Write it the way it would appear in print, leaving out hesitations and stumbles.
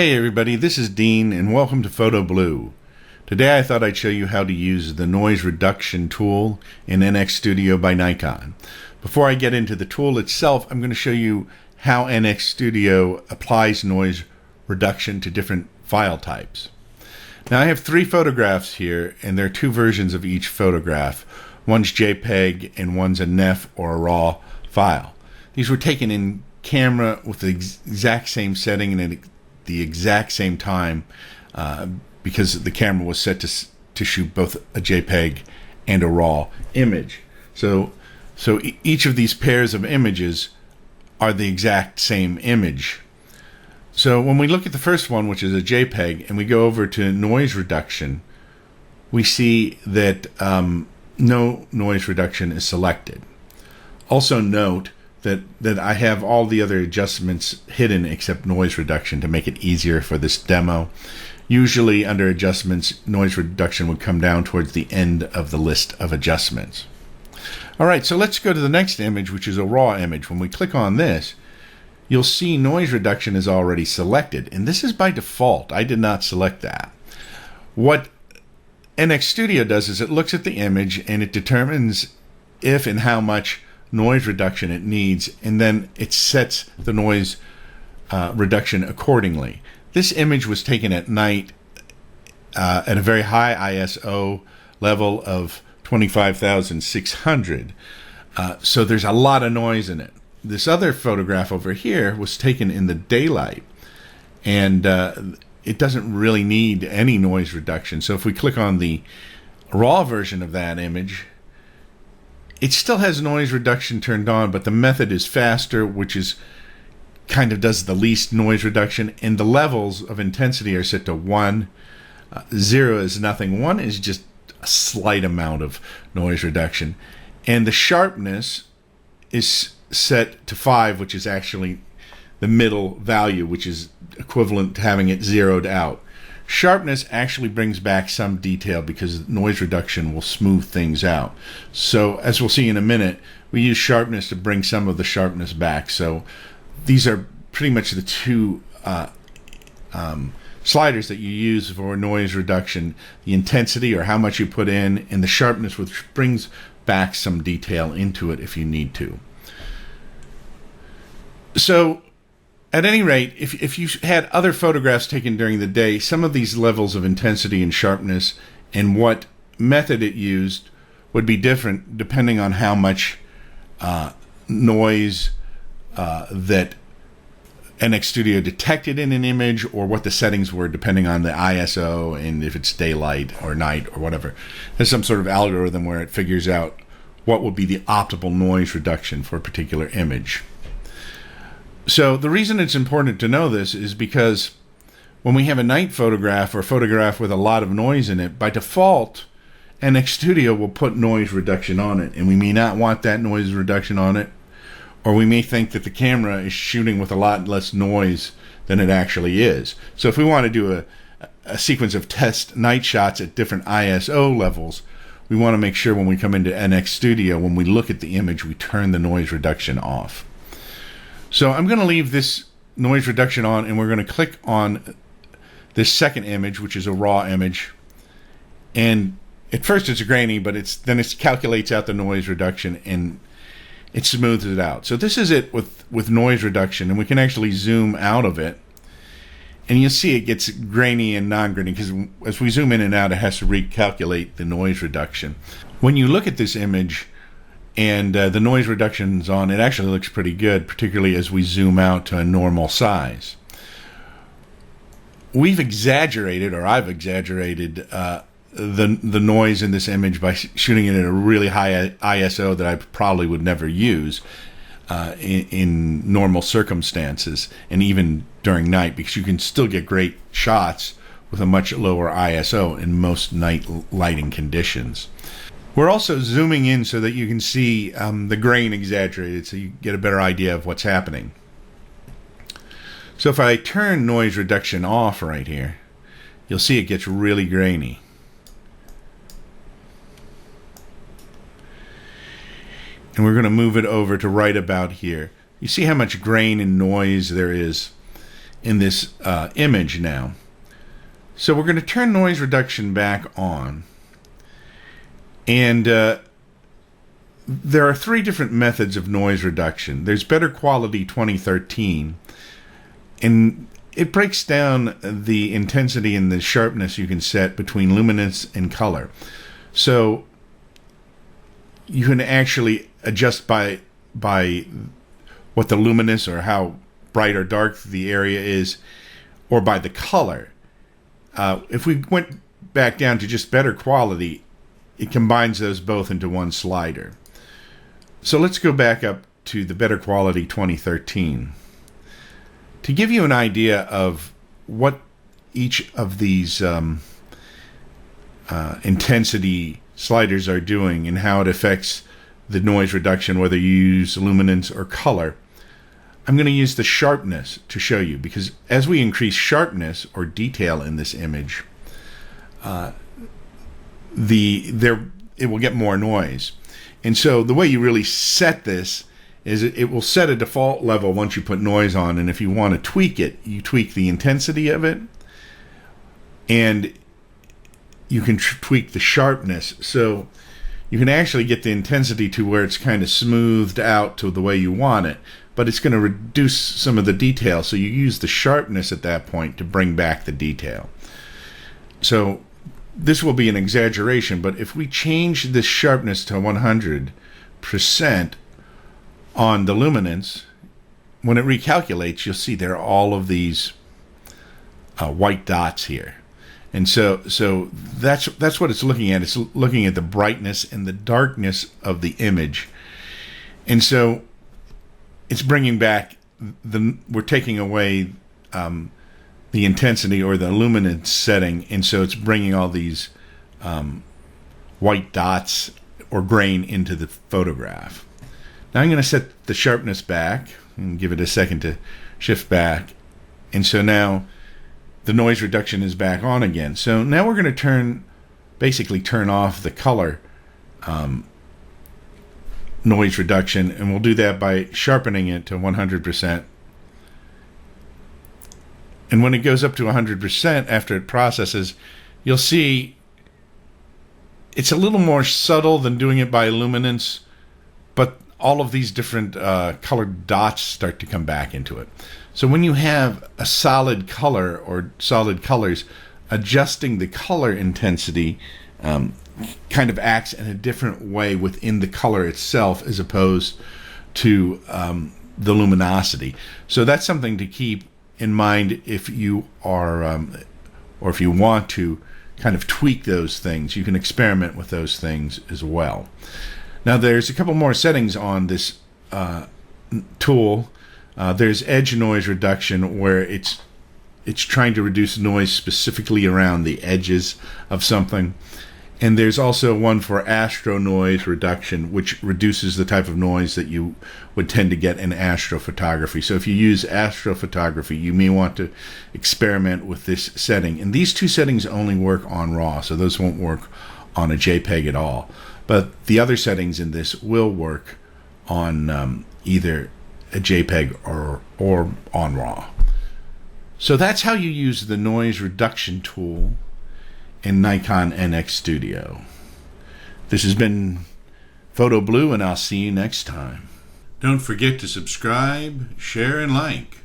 Hey everybody, this is Dean and welcome to Photo Blue. Today I thought I'd show you how to use the noise reduction tool in NX Studio by Nikon. Before I get into the tool itself, I'm going to show you how NX Studio applies noise reduction to different file types. Now I have three photographs here and there are two versions of each photograph. One's JPEG and one's a NEF or a RAW file. These were taken in camera with the exact same setting and the exact same time because the camera was set to shoot both a JPEG and a RAW image. So each of these pairs of images are the exact same image. So when we look at the first one, which is a JPEG, and we go over to noise reduction, we see that no noise reduction is selected. Also note that I have all the other adjustments hidden except noise reduction to make it easier for this demo. Usually under adjustments, noise reduction would come down towards the end of the list of adjustments. Alright, so let's go to the next image, which is a RAW image. When we click on this, you'll see noise reduction is already selected, and this is by default. I did not select that. What NX Studio does is it looks at the image and it determines if and how much noise reduction it needs, and then it sets the noise reduction accordingly. This image was taken at night at a very high ISO level of 25,600, so there's a lot of noise in it. This other photograph over here was taken in the daylight, and it doesn't really need any noise reduction. So if we click on the RAW version of that image, it still has noise reduction turned on, but the method is faster, which is kind of does the least noise reduction, and the levels of intensity are set to 1. 0 is nothing. 1 is just a slight amount of noise reduction. And the sharpness is set to 5, which is actually the middle value, which is equivalent to having it zeroed out. Sharpness actually brings back some detail because noise reduction will smooth things out. So as we'll see in a minute, we use sharpness to bring some of the sharpness back. So these are pretty much the two sliders that you use for noise reduction: the intensity, or how much you put in, and the sharpness, which brings back some detail into it if you need to. So at any rate, if you had other photographs taken during the day, some of these levels of intensity and sharpness and what method it used would be different depending on how much noise that NX Studio detected in an image, or what the settings were depending on the ISO and if it's daylight or night or whatever. There's some sort of algorithm where it figures out what would be the optimal noise reduction for a particular image. So the reason it's important to know this is because when we have a night photograph or a photograph with a lot of noise in it, by default, NX Studio will put noise reduction on it, and we may not want that noise reduction on it, or we may think that the camera is shooting with a lot less noise than it actually is. So if we want to do a sequence of test night shots at different ISO levels, we want to make sure when we come into NX Studio, when we look at the image, we turn the noise reduction off. So I'm going to leave this noise reduction on, and we're going to click on this second image, which is a RAW image. And at first it's grainy, but then it calculates out the noise reduction and it smooths it out. So this is it with noise reduction, and we can actually zoom out of it. And you'll see it gets grainy and non-grainy because as we zoom in and out, it has to recalculate the noise reduction. When you look at this image, and the noise reduction's on, it actually looks pretty good, particularly as we zoom out to a normal size. We've exaggerated, or I've exaggerated, the noise in this image by shooting it at a really high ISO that I probably would never use in normal circumstances, and even during night, because you can still get great shots with a much lower ISO in most night lighting conditions. We're also zooming in so that you can see the grain exaggerated, so you get a better idea of what's happening. So if I turn noise reduction off right here, you'll see it gets really grainy. And we're going to move it over to right about here. You see how much grain and noise there is. in this image now. So we're going to turn noise reduction back on. And there are three different methods of noise reduction. There's Better Quality 2013, and it breaks down the intensity and the sharpness you can set between luminance and color. So you can actually adjust by what the luminance or how bright or dark the area is, or by the color. If we went back down to just Better Quality, it combines those both into one slider. So let's go back up to the Better Quality 2013. To give you an idea of what each of these intensity sliders are doing and how it affects the noise reduction, whether you use luminance or color, I'm going to use the sharpness to show you, because as we increase sharpness or detail in this image, it will get more noise. And so the way you really set this is it will set a default level once you put noise on, and if you want to tweak it, you tweak the intensity of it, and you can tweak the sharpness. So you can actually get the intensity to where it's kind of smoothed out to the way you want it, but it's going to reduce some of the detail, so you use the sharpness at that point to bring back the detail. So this will be an exaggeration, but if we change this sharpness to 100% on the luminance, when it recalculates, you'll see there are all of these white dots here. And so that's what it's looking at. It's looking at the brightness and the darkness of the image. And so it's bringing back we're taking away the intensity or the luminance setting, and so it's bringing all these white dots or grain into the photograph. Now I'm going to set the sharpness back and give it a second to shift back. And so now the noise reduction is back on again. So now we're going to basically turn off the color noise reduction, and we'll do that by sharpening it to 100%. And when it goes up to 100% after it processes, you'll see it's a little more subtle than doing it by luminance, but all of these different colored dots start to come back into it. So when you have a solid color or solid colors, adjusting the color intensity kind of acts in a different way within the color itself as opposed to the luminosity. So that's something to keep in mind if you are, or if you want to kind of tweak those things. You can experiment with those things as well. Now there's a couple more settings on this tool. There's edge noise reduction, where it's trying to reduce noise specifically around the edges of something. And there's also one for Astro noise reduction, which reduces the type of noise that you would tend to get in astrophotography. So if you use astrophotography, you may want to experiment with this setting. And these two settings only work on RAW, so those won't work on a JPEG at all. But the other settings in this will work on either a JPEG or on RAW. So that's how you use the noise reduction tool in Nikon NX Studio. This has been Photo Blue, and I'll see you next time. Don't forget to subscribe, share, and like.